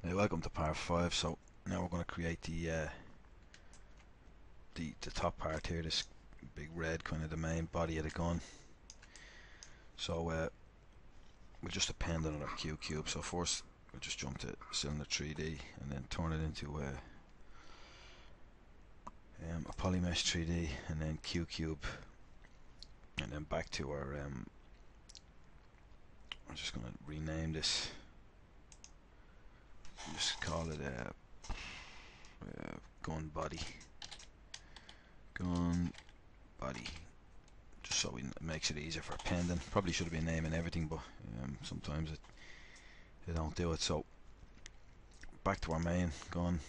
Hey, welcome to part 5. So now we're going to create the top part here, this big red kind of the main body of the gun. So we'll just append it on our Q cube. So first we'll just jump to cylinder 3D and then turn it into a polymesh 3D and then Q cube, and then back to our I'm just going to rename this. Just call it gun body, just so it makes it easier for appending. Probably should have been naming everything, but sometimes they don't do it. So back to our main gun,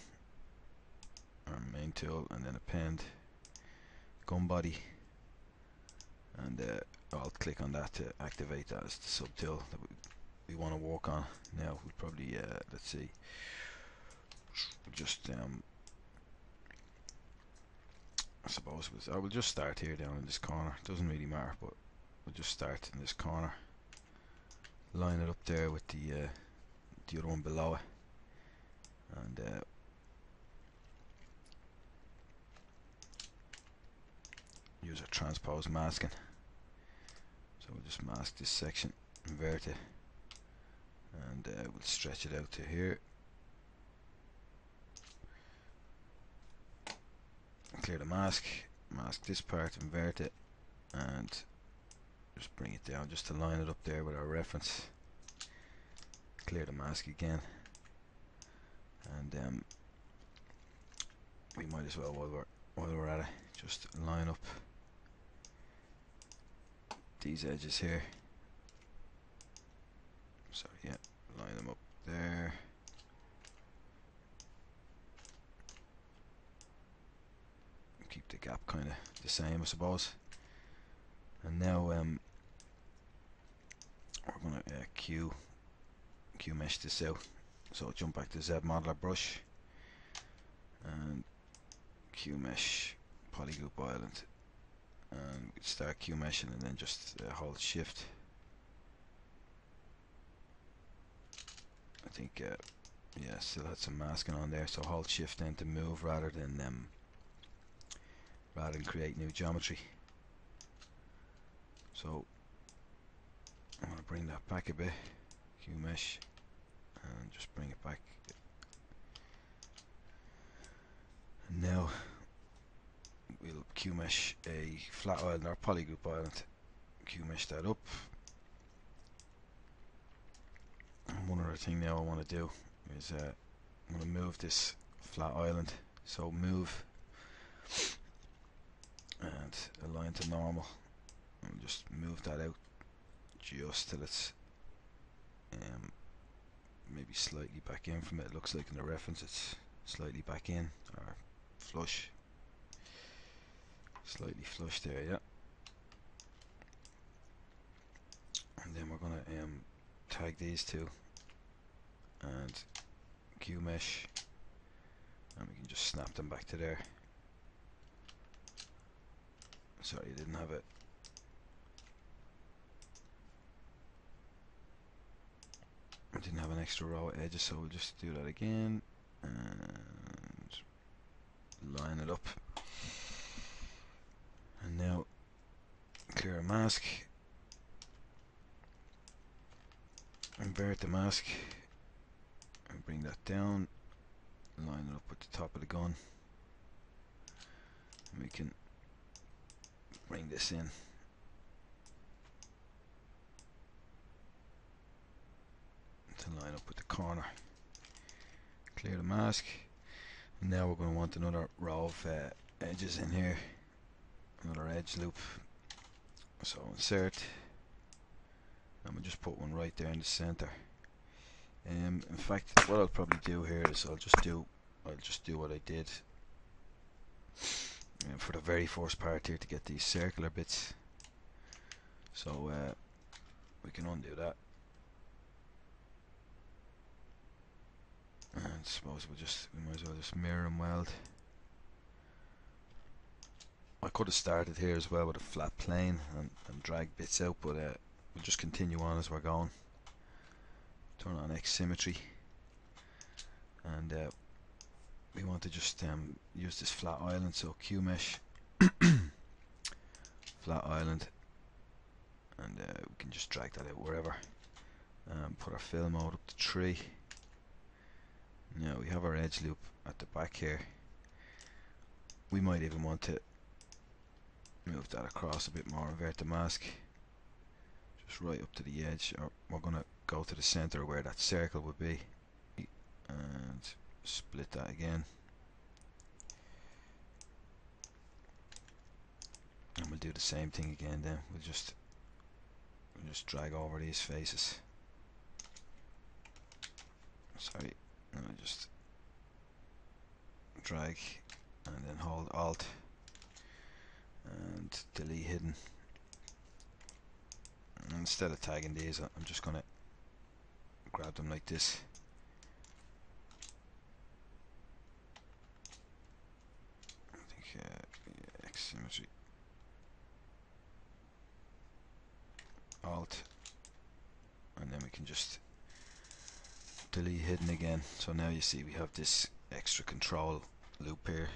our main tool, and then append gun body, and I'll click on that to activate that as the subtool that we want to work on. Now we'll probably let's see, just I suppose I will just start here down in this corner. It doesn't really matter, but we'll just start in this corner, line it up there with the other one below it, and use our transpose masking. So we'll just mask this section, invert it, and we'll stretch it out to here. Clear the mask, mask this part, invert it, and just bring it down just to line it up there with our reference. Clear the mask again, and we might as well, while we're at it, just line up these edges here. So yeah, line them up there. Keep the gap kind of the same, I suppose. And now we're going to Q mesh this out. So jump back to Zmodeler-Zbrush and Q mesh polygroup island, and start Q meshing, and then just hold shift. I think yeah, still had some masking on there, so hold shift then to move rather than create new geometry. So I'm going to bring that back a bit, Q mesh, and just bring it back. And now we'll Q mesh a flat island or polygroup island, Q mesh that up. And one other thing now I want to do is I'm going to move this flat island, so move and align to normal, and just move that out just till it's maybe slightly back in from it. It looks like in the reference it's slightly back in, or flush, slightly flush there, yeah. And then we're going to tag these two and Q mesh, and we can just snap them back to there. Sorry, you didn't have it. I didn't have an extra row of edges, so we'll just do that again and line it up. And now clear a mask, invert the mask, and bring that down, line it up with the top of the gun, and we can bring this in. To line up with the corner. Clear the mask, and now we're going to want another row of edges in here, another edge loop. So insert, and we'll just put one right there in the center. In fact, what I'll probably do here is I'll just do what I did for the very first part here to get these circular bits. So we can undo that. And I suppose we might as well just mirror and weld. I could have started here as well with a flat plane and drag bits out, but we'll just continue on as we're going. Turn on X symmetry, and we want to just use this flat island, so Q mesh flat island, and we can just drag that out wherever. Put our fill mode up to 3. Now we have our edge loop at the back here. We might even want to move that across a bit more, invert the mask just right up to the edge, or we're going to go to the center where that circle would be and split that again, and we'll do the same thing again. Then we'll just drag over these faces. Sorry, and I'll just drag and then hold Alt and delete hidden. And instead of tagging these, I'm just going to grab them like this. I think yeah, X symmetry, Alt, and then we can just delete hidden again. So now you see we have this extra control loop here,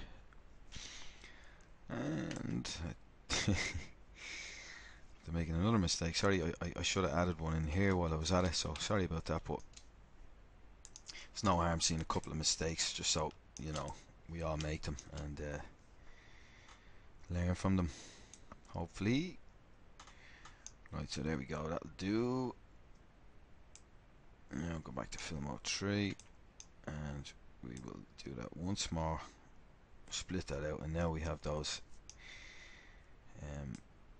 and they're making another mistake. Sorry, I should have added one in here while I was at it, so sorry about that, but it's no harm seeing a couple of mistakes, just so you know we all make them and learn from them, hopefully. Right, so there we go, that'll do. Now go back to fill mode 3 and we will do that once more, split that out, and now we have those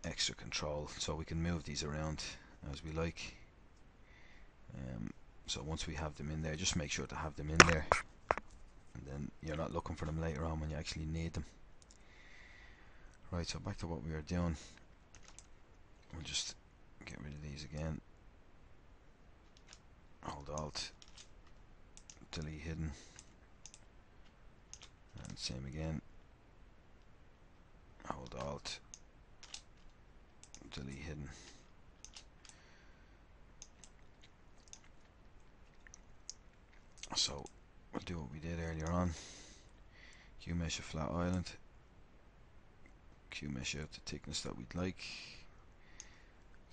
extra control, so we can move these around as we like. So once we have them in there, just make sure to have them in there, and then you're not looking for them later on when you actually need them. Right, so back to what we were doing. We'll just get rid of these again, hold Alt, delete hidden, and same again, hold Alt, delete hidden. So we'll do what we did earlier on. Q mesh a flat island, Q mesh out the thickness that we'd like.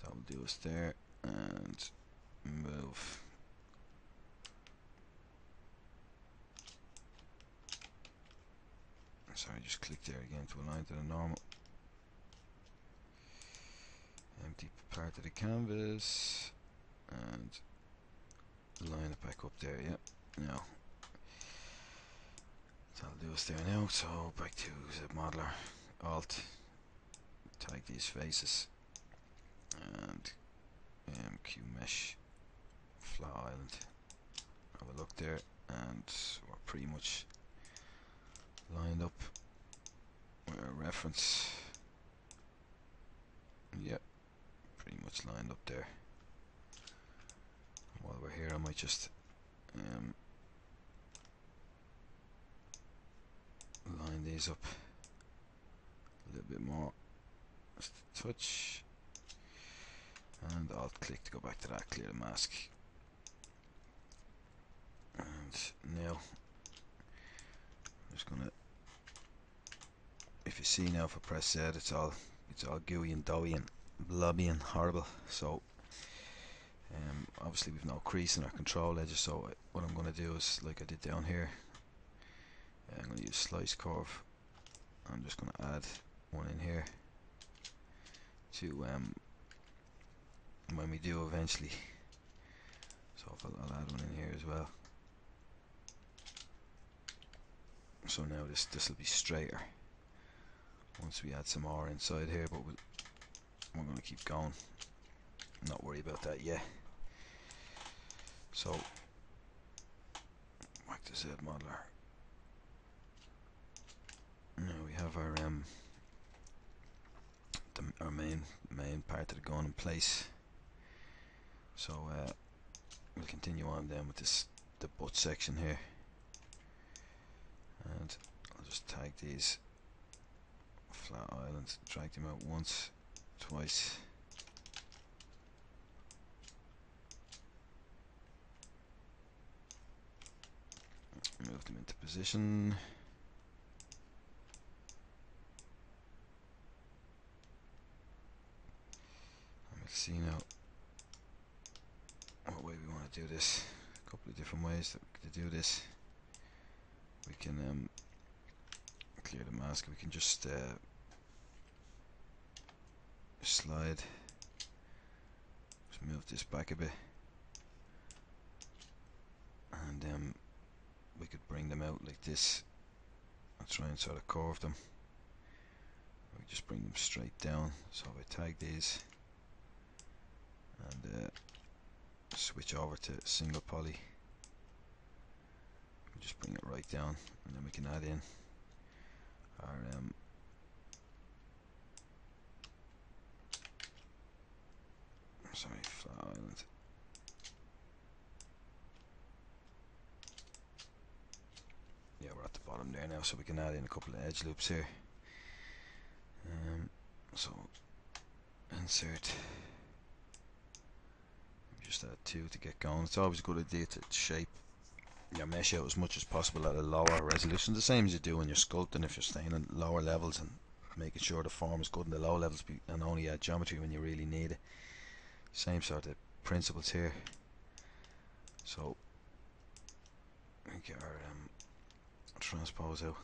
That will do us there, and move sorry, just click there again to align to the normal. Empty part of the canvas and line it back up there. Yep. Now that'll do us there now. So back to Zmodeler, Alt, tag these faces, and Q mesh flat island. Have a look there, and we're pretty much lined up with our reference. Yep, pretty much lined up there. While we're here, I might just line these up a little bit more, just a touch, and Alt click to go back to that, clear the mask. And now I'm just gonna, if you see now, if I press Z, it's all gooey and doughy and blobby and horrible. So obviously we've no crease in our control edges, so what I'm going to do is, like I did down here, I'm going to use slice curve. I'm just going to add one in here to when we do eventually. So if I'll add one in here as well. So now this will be straighter once we add some more inside here, but we're going to keep going, not worry about that yet. So back to Zmodeler. Now we have our our main part of the gun in place. So we'll continue on then with the butt section here, and I'll just tag these flat islands, drag them out once, twice, Move them into position. And we'll see now what way we want to do this. A couple of different ways to do this. We can clear the mask. We can just slide. Just move this back a bit, and we could bring them out like this. I'll try and sort of curve them. We just bring them straight down. So I tag these and switch over to single poly. We just bring it right down, and then we can add in our flat island. Yeah, we're at the bottom there now, so we can add in a couple of edge loops here. So insert. Just add 2 to get going. It's always a good idea to shape your mesh out as much as possible at a lower resolution, the same as you do when you're sculpting. If you're staying on lower levels and making sure the form is good in the low levels, and only add geometry when you really need it. Same sort of principles here. So we get our transpose out.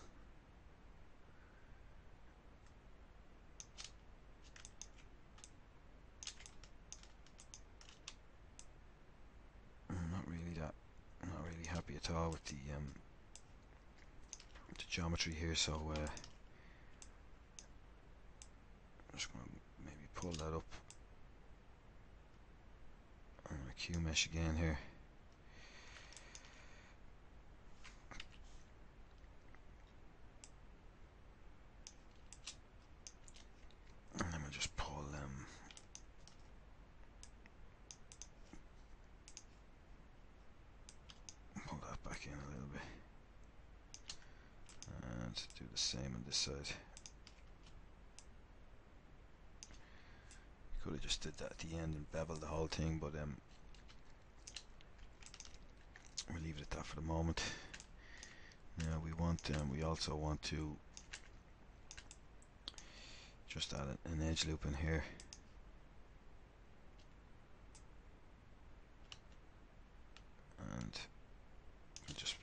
I'm not really happy at all with the geometry here, so I'm just going to maybe pull that up on a Q mesh again here. And then we'll just pull that back in a little bit, and do the same on this side. Could have just did that at the end and beveled the whole thing, but we'll leave it at that for the moment. Now we also want to just add an edge loop in here. And just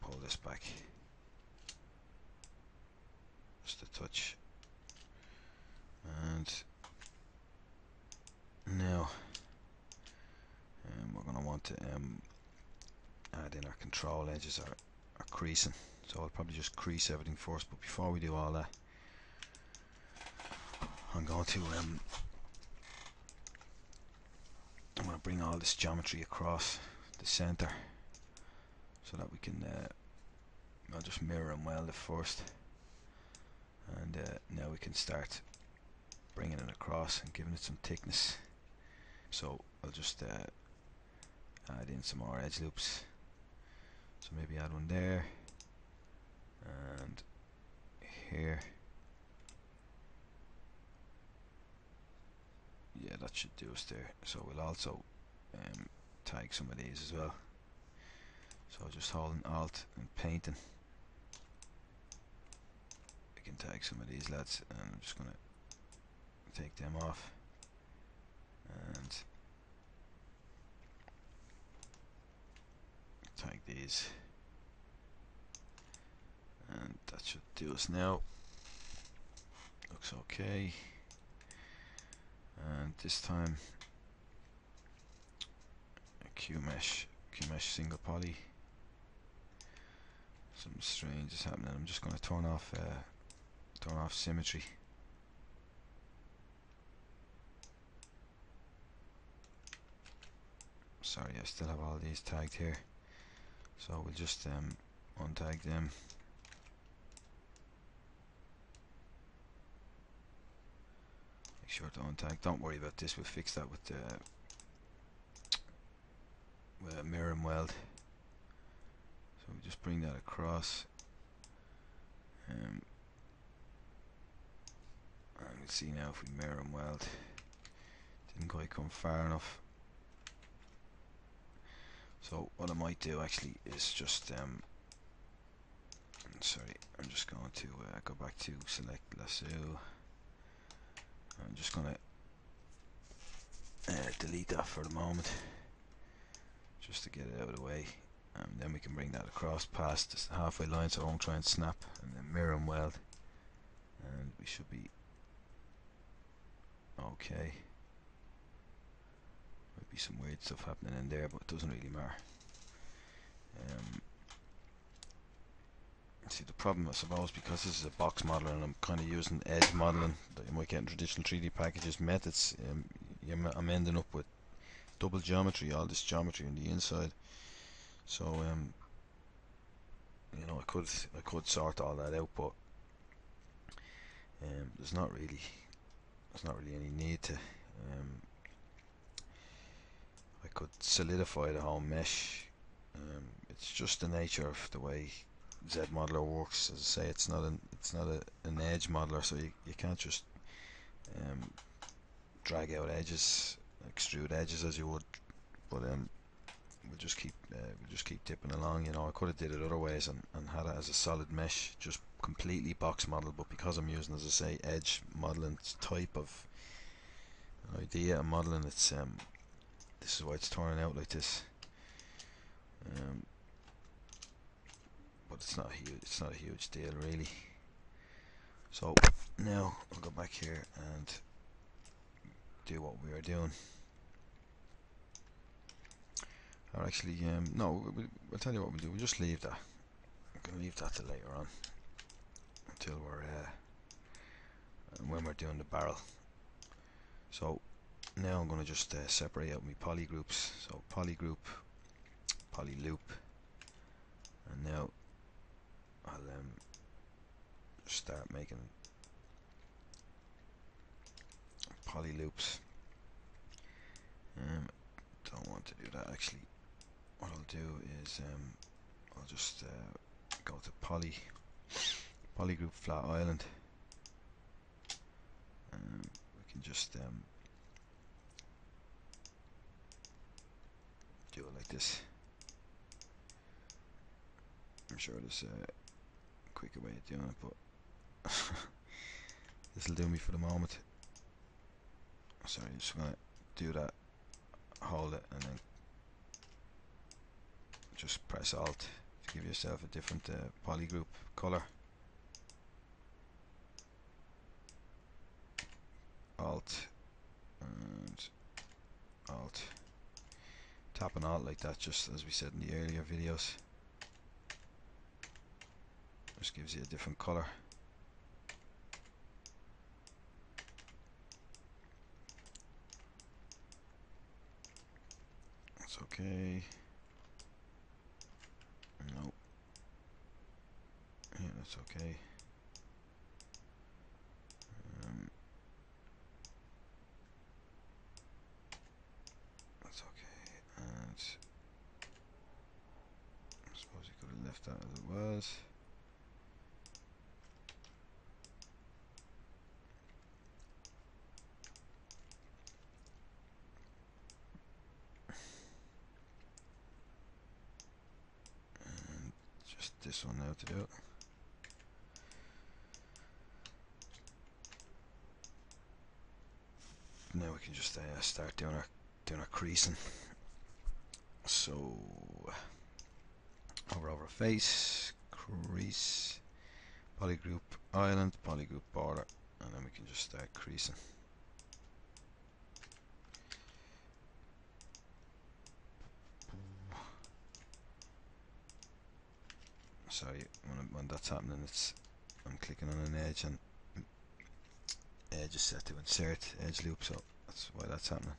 pull this back just a touch. And now we're going to want to add in our control edges, our creasing. So I'll probably just crease everything first, but before we do all that, I'm going to bring all this geometry across the center so that we can I'll just mirror and weld it first, and now we can start bringing it across and giving it some thickness. So I'll just add in some more edge loops. So maybe add one there and here. Yeah, that should do us there. So we'll also tag some of these as well. So just holding Alt and painting, we can tag some of these lads, and I'm just going to take them off and tag these, and that should do us now. Looks okay. And this time a Q mesh single poly. Something strange is happening. I'm just going to turn off symmetry. Sorry, I still have all these tagged here, so we'll just untag them. Make sure to untag. Don't worry about this, we'll fix that with mirror and weld. So we just bring that across, and we'll see now if we mirror and weld. Didn't quite come far enough. So what I might do actually is just sorry, I'm just going to go back to select lasso. I'm just going to delete that for the moment, just to get it out of the way. Then we can bring that across past this halfway line, so I won't try and snap, and then mirror and weld, and we should be okay. Might be some weird stuff happening in there, but it doesn't really matter. See, the problem, I suppose, because this is a box model and I'm kind of using edge modeling that you might get in traditional 3D packages methods, I'm ending up with double geometry, all this geometry on the inside. So you know, I could sort all that out, but there's not really any need to. I could solidify the whole mesh. It's just the nature of the way Zmodeler works. As I say, it's not an edge modeler, so you can't just drag out edges, extrude edges as you would. But we'll just keep tipping along. You know, I could have did it other ways and had it as a solid mesh, just completely box model. But because I'm using, as I say, edge modeling type of an idea of modeling, it's this is why it's turning out like this. But it's not a huge deal really. So now I'll go back here and do what we are doing. Or actually, no, we'll tell you what we'll do. We'll just leave that. I'm going to leave that till later on, until we're when we're doing the barrel. So now I'm going to just separate out my poly groups. So poly group, poly loop, and now I'll start making poly loops. Don't want to do that actually. What I'll do is I'll just go to poly group flat island. We can just do it like this. I'm sure there's a quicker way of doing it, but this will do me for the moment. So I'm just going to do that, hold it, and then just press Alt to give yourself a different poly group color. Alt and Alt. Tap and Alt like that, just as we said in the earlier videos. Just gives you a different color. That's okay. No. Yeah, that's okay. That's okay. And I suppose you could have left that as it was. And just this one now to do it. Now we can just start doing our creasing. So hover over face, crease, polygroup island, polygroup border, and then we can just start creasing. Sorry, when that's happening, I'm clicking on an edge and edge is set to insert edge loop, so that's why that's happening.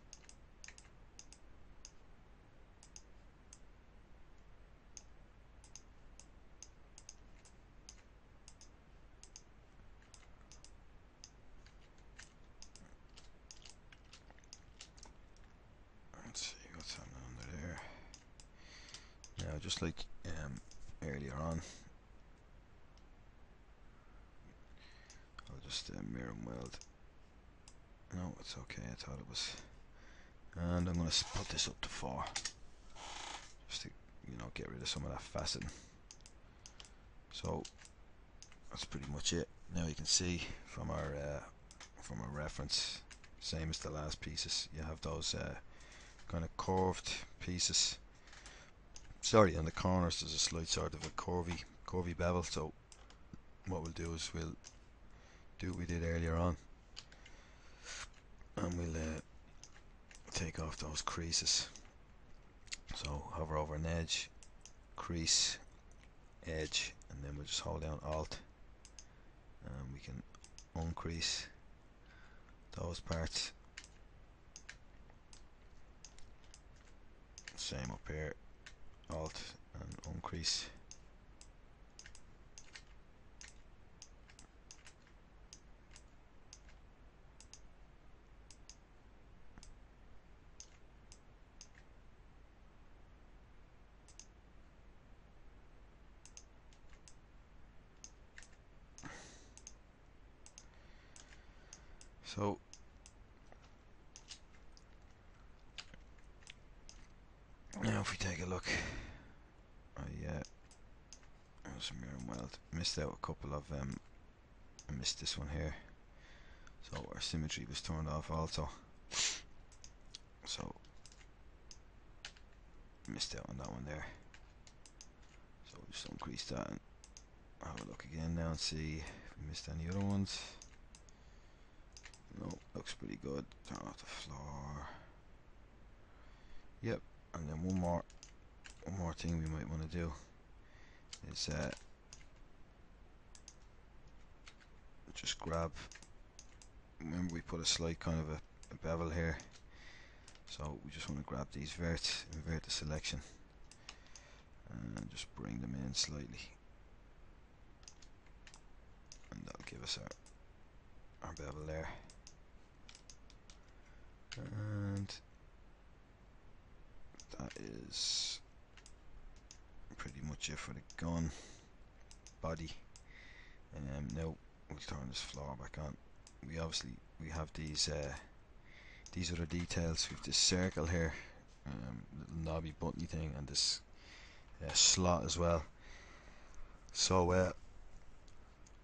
Let's see what's happening under there. Now, just like earlier on, I'll just mirror and weld. No, it's okay, I thought it was. And I'm going to put this up to 4. just to, you know, get rid of some of that faceting. So that's pretty much it. Now you can see from our reference, same as the last pieces, you have those kind of curved pieces. Sorry, on the corners there's a slight sort of a curvy bevel. So what we'll do is we'll do what we did earlier on, and we'll take off those creases. So hover over an edge, crease, edge, and then we'll just hold down Alt, and we can uncrease those parts. Same up here, Alt and uncrease. So now if we take a look, I missed out a couple of I missed this one here, so our symmetry was turned off also, so missed out on that one there. So we'll just increase that and have a look again now and see if we missed any other ones. No, looks pretty good. Turn off the floor. Yep, and then one more thing we might want to do is just grab. Remember, we put a slight kind of a bevel here, so we just want to grab these verts, invert the selection, and just bring them in slightly, and that'll give us our bevel there. And that is pretty much it for the gun body. Now we'll turn this floor back on. We have these other details. We have this circle here, little knobby buttony thing, and this slot as well. So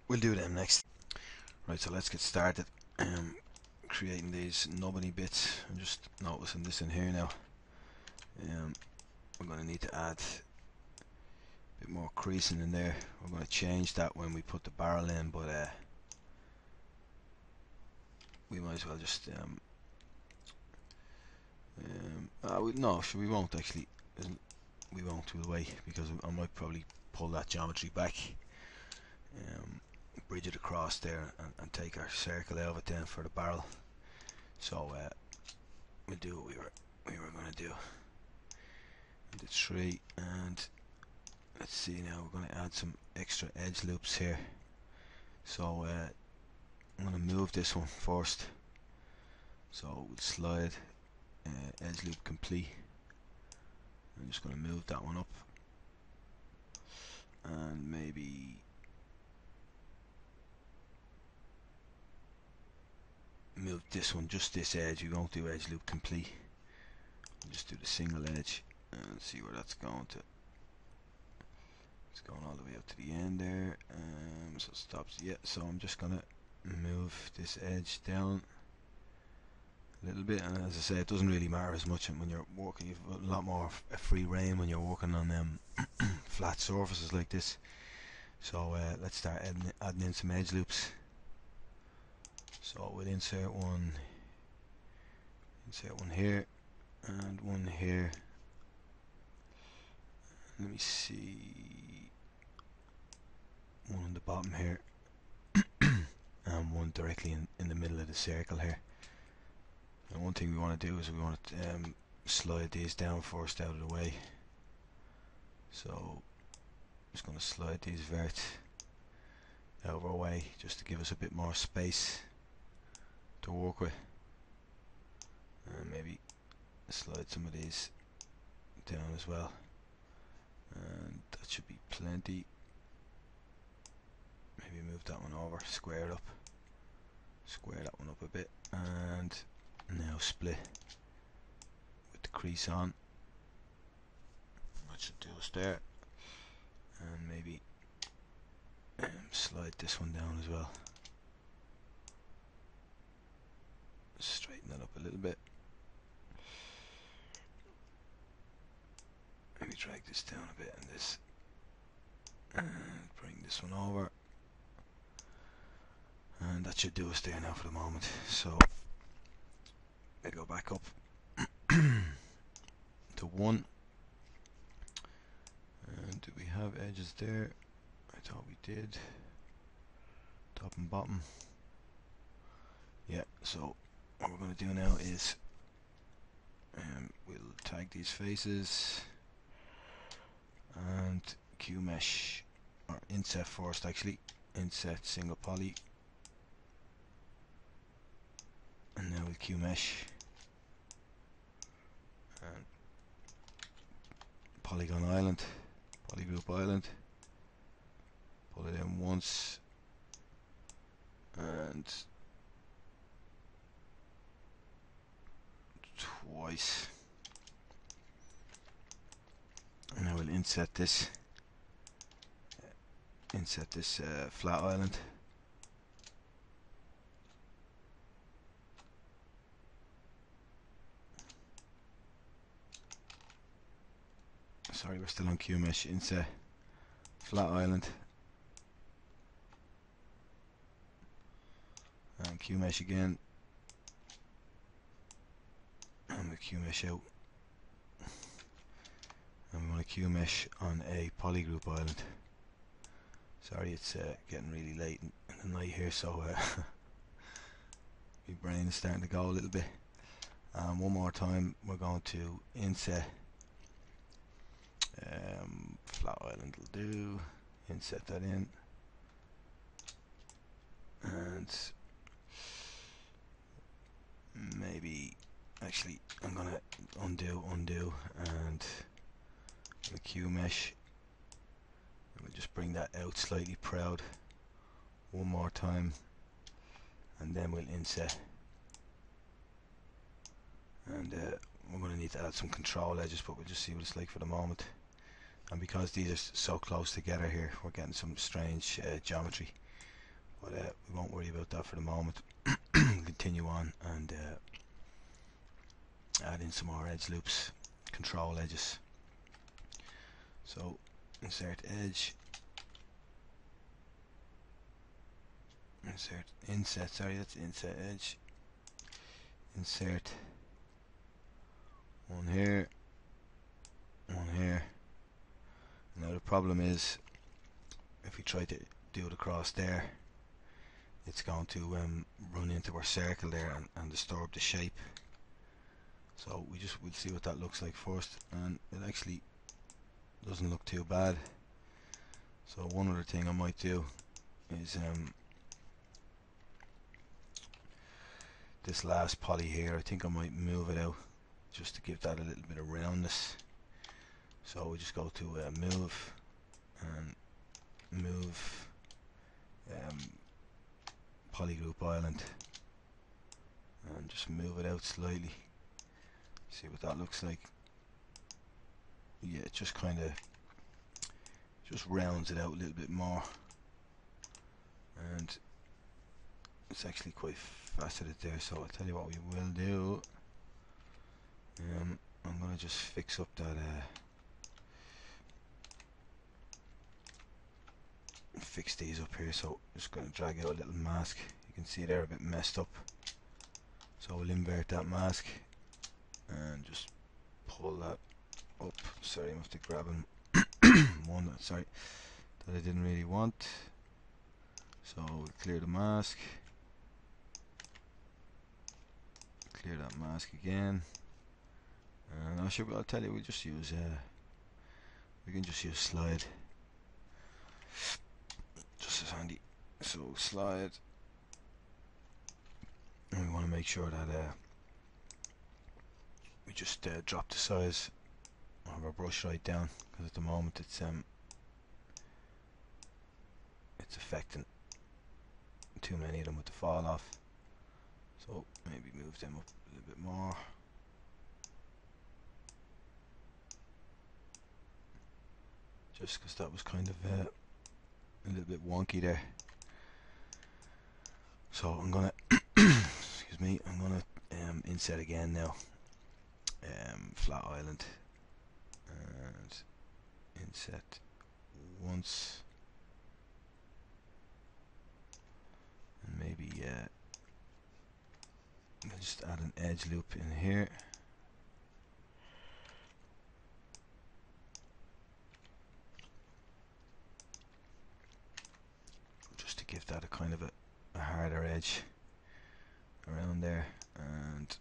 we'll do them next. Right, so let's get started creating these nubbly bits. I'm just noticing this in here now. We're going to need to add a bit more creasing in there. We're going to change that when we put the barrel in, but we might as well just we won't actually. We won't. We'll wait, because I might probably pull that geometry back, bridge it across there, and take our circle out of it then for the barrel. So we'll do what we were going to do. The tree, and let's see now. We're going to add some extra edge loops here. So I'm going to move this one first. So we'll slide edge loop complete. I'm just going to move that one up, and maybe move this one, just this edge. We won't do edge loop complete. We'll just do the single edge and see where that's going to. It's going all the way up to the end there. So it stops. Yeah, so I'm just going to move this edge down a little bit, and as I say, it doesn't really matter as much when you're working. You've got a lot more free reign when you're working on flat surfaces like this. So let's start adding in some edge loops. So we'll insert one here and one here. Let me see, one on the bottom here and one directly in the middle of the circle here. And one thing we want to do is we want to slide these down first out of the way. So I'm just going to slide these verts out of our way just to give us a bit more space to work with, and maybe slide some of these down as well, and that should be plenty. Maybe move that one over, square that one up a bit, and now split with the crease on. that should do us there. And maybe slide this one down as well. Straighten that up a little bit. Maybe drag this down a bit and this. And bring this one over. And that should do us there now for the moment. So I go back up to 1. And do we have edges there? I thought we did. Top and bottom. Yeah, so what we're going to do now is we'll tag these faces and Q mesh, or inset first actually, inset single poly, and now we'll Q mesh and polygon island, polygroup island, pull it in once and twice, and now we'll inset this flat island. Sorry, we're still on Q mesh. Inset flat island and Q mesh again, and we Q mesh out, and we want to Q mesh on a polygroup island. Sorry, it's getting really late in the night here, so my brain is starting to go a little bit. One more time, we're going to inset flat island will do, inset that in, and maybe actually I'm gonna undo and the Q mesh, and we'll just bring that out slightly proud one more time, and then we'll inset, and we're going to need to add some control edges, but we'll just see what it's like for the moment. And because these are so close together here, we're getting some strange geometry, but we won't worry about that for the moment. Continue on and add in some more edge loops, control edges. So insert edge, inset, sorry, that's inset edge, insert one here, one here. Now the problem is, if we try to do it across there, it's going to run into our circle there and disturb the shape. So we'll see what that looks like first, and it actually doesn't look too bad. So one other thing I might do is this last poly here, I think I might move it out just to give that a little bit of roundness. So we just go to move and move polygroup island and just move it out slightly. See what that looks like. Yeah, it just kind of just rounds it out a little bit more, and it's actually quite faceted there. So I'll tell you what we will do. I'm gonna just fix up that fix these up here. So just gonna drag out a little mask. You can see they're a bit messed up, so we'll invert that mask and just pull that up. Sorry, I have to grab one sorry that I didn't really want. So we'll clear the mask, clear that mask again, and I'll tell you, we can just use slide, just as handy. So slide, and we want to make sure that we just drop the size of our brush right down, because at the moment it's affecting too many of them with the fall off. So maybe move them up a little bit more. just because that was kind of a little bit wonky there. So I'm gonna excuse me, I'm gonna inset again now. Flat island and inset once, and maybe I'll just add an edge loop in here. Just to give that a kind of a harder edge around there, and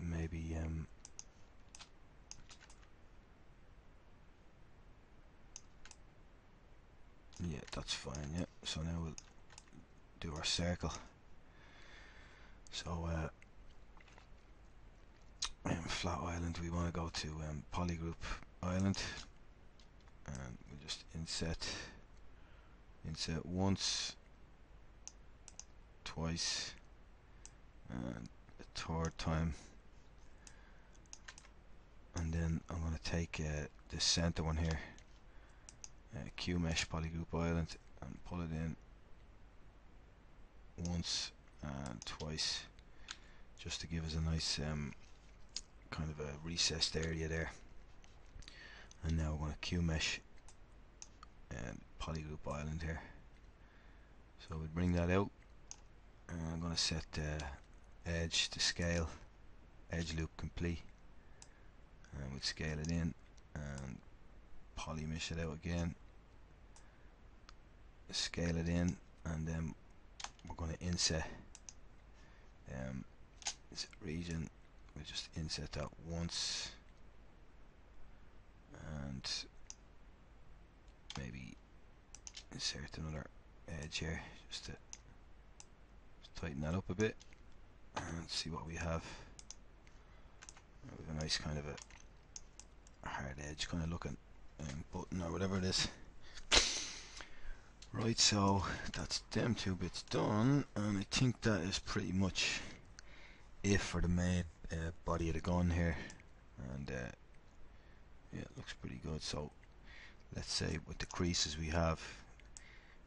maybe yeah, that's fine. Yeah, so now we'll do our circle. So flat island, we want to go to polygroup island, and we just inset once, twice, and a third time, and then I'm going to take the center one here, Q mesh polygroup island, and pull it in once and twice, just to give us a nice kind of a recessed area there. And now we're going to Q mesh and polygroup island here. So we bring that out, and I'm going to set edge to scale, edge loop complete, and we'll scale it in and poly mesh it out again, scale it in, and then we're going to inset this region. We just inset that once, and maybe insert another edge here just to tighten that up a bit, and see what we have. We have a nice kind of a hard edge kind of looking button or whatever it is. Right, so that's them two bits done, and I think that is pretty much it for the main body of the gun here. And yeah, it looks pretty good. So let's say with the creases we have,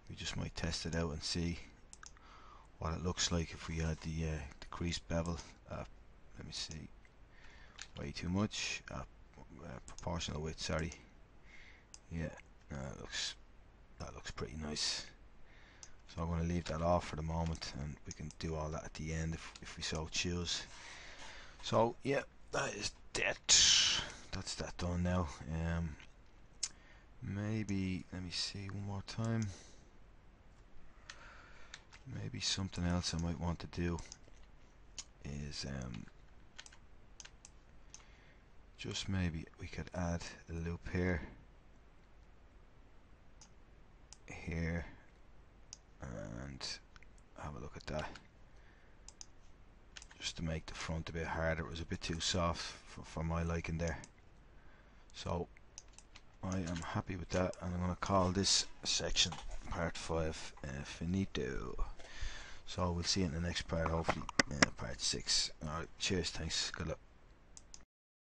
we just might test it out and see what it looks like if we had the crease bevel. Let me see, way too much, proportional width, sorry. Yeah, that looks pretty nice. So I'm going to leave that off for the moment, and we can do all that at the end if we so choose. So yeah, that is that. That's that done now. Maybe, let me see one more time. Maybe something else I might want to do is just maybe we could add a loop here, and have a look at that, just to make the front a bit harder. It was a bit too soft for my liking there. So I am happy with that, and I'm going to call this section part 5 finito. So we'll see you in the next part, hopefully part 6. Alright, cheers, thanks, good luck.